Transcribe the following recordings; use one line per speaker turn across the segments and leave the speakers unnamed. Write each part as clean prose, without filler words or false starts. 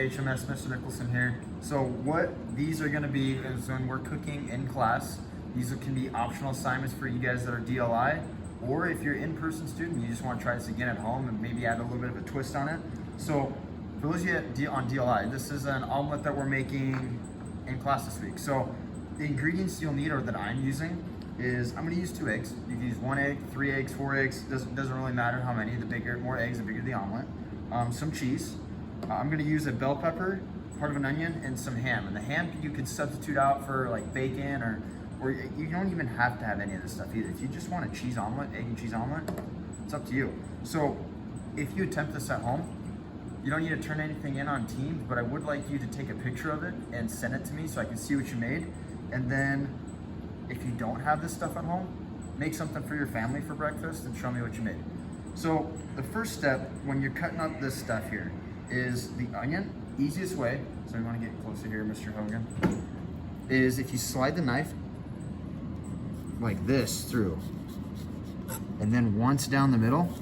HMS, Mr. Nicholson here. So what these are going to be is when we're cooking in class, these can be optional assignments for you guys that are DLI, or if you're in-person student, you just want to try this again at home and maybe add a little bit of a twist on it. So for those of you on DLI, this is an omelet that we're making in class this week. So the ingredients you'll need, or that I'm using, is I'm going to use 2 eggs. You can use 1 egg, 3 eggs, 4 eggs. Doesn't really matter how many. More eggs, the bigger the omelet. Some cheese. I'm going to use a bell pepper, part of an onion, and some ham. And the ham you could substitute out for like bacon, or you don't even have to have any of this stuff either. If you just want a cheese omelet, egg and cheese omelet, it's up to you. So if you attempt this at home, you don't need to turn anything in on Teams, but I would like you to take a picture of it and send it to me so I can see what you made. And then if you don't have this stuff at home, make something for your family for breakfast and show me what you made. So the first step when you're cutting up this stuff here is the onion. Easiest way, so we want to get closer here, Mr. Hogan, is if you slide the knife like this through, and then once down the middle,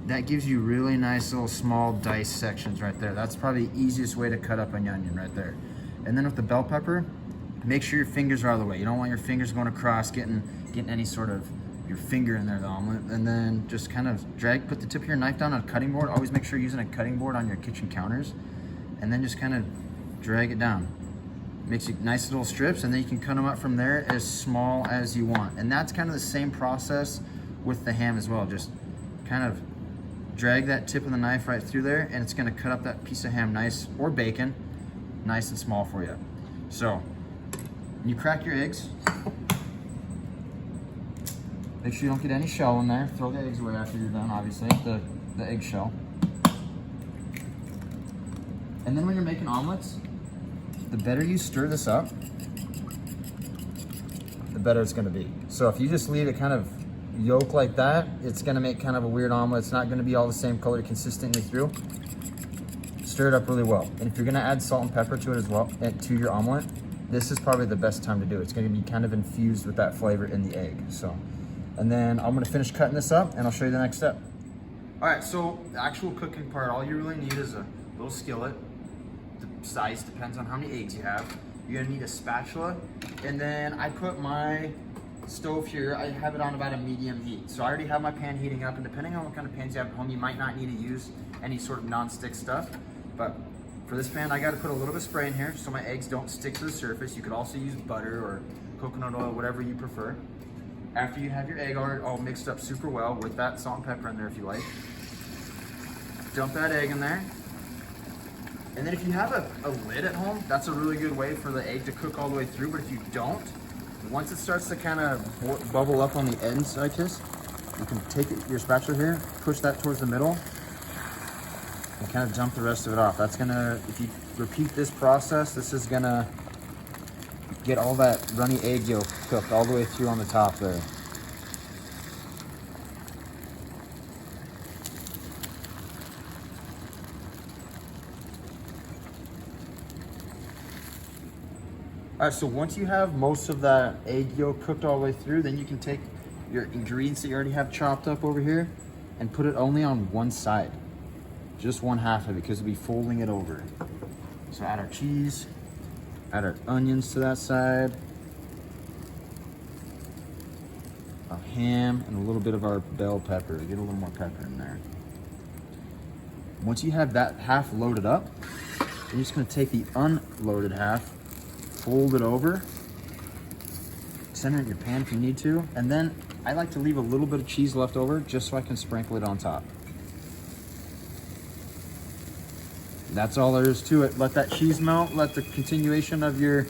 that gives you really nice little small dice sections right there. That's probably the easiest way to cut up an onion right there. And then with the bell pepper, make sure your fingers are out of the way. You don't want your fingers going across, getting any sort of your finger in there, the omelet. And then just kind of put the tip of your knife down on a cutting board. Always make sure you're using a cutting board on your kitchen counters. And then just kind of drag it down. Makes it nice little strips, and then you can cut them up from there as small as you want. And that's kind of the same process with the ham as well. Just kind of drag that tip of the knife right through there, and it's gonna cut up that piece of ham nice, or bacon, nice and small for you. So, you crack your eggs. Make sure you don't get any shell in there. Throw the eggs away after you're done, obviously, the egg shell. And then when you're making omelets, the better you stir this up, the better it's gonna be. So if you just leave it kind of yolk like that, it's gonna make kind of a weird omelet. It's not gonna be all the same color consistently through. Stir it up really well. And if you're gonna add salt and pepper to it as well, to your omelet, this is probably the best time to do it. It's gonna be kind of infused with that flavor in the egg. So, and then I'm gonna finish cutting this up and I'll show you the next step. All right, so the actual cooking part, all you really need is a little skillet. The size depends on how many eggs you have. You're gonna need a spatula. And then I put my stove here, I have it on about a medium heat. So I already have my pan heating up, and depending on what kind of pans you have at home, you might not need to use any sort of non-stick stuff. But for this pan, I gotta put a little bit of spray in here so my eggs don't stick to the surface. You could also use butter or coconut oil, whatever you prefer. After you have your egg all mixed up super well with that salt and pepper in there if you like, dump that egg in there. And then if you have a lid at home, that's a really good way for the egg to cook all the way through. But if you don't, once it starts to kind of bubble up on the ends like this, you can take your spatula here, push that towards the middle, and kind of dump the rest of it off. That's gonna, if you repeat this process, this is gonna get all that runny egg yolk cooked all the way through on the top there. All right, so once you have most of that egg yolk cooked all the way through, then you can take your ingredients that you already have chopped up over here and put it only on one side. Just one half of it, because we'll be folding it over. So add our cheese, add our onions to that side, our ham, and a little bit of our bell pepper. Get a little more pepper in there. Once you have that half loaded up, you're just gonna take the unloaded half, fold it over, center it in your pan if you need to, and then I like to leave a little bit of cheese left over just so I can sprinkle it on top. That's all there is to it. Let that cheese melt, let the continuation of your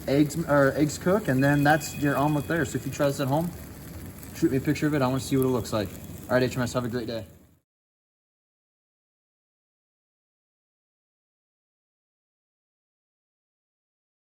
eggs cook, and then that's your omelet there. So if you try this at home, shoot me a picture of it. I want to see what it looks like. All right, HMS, have a great day.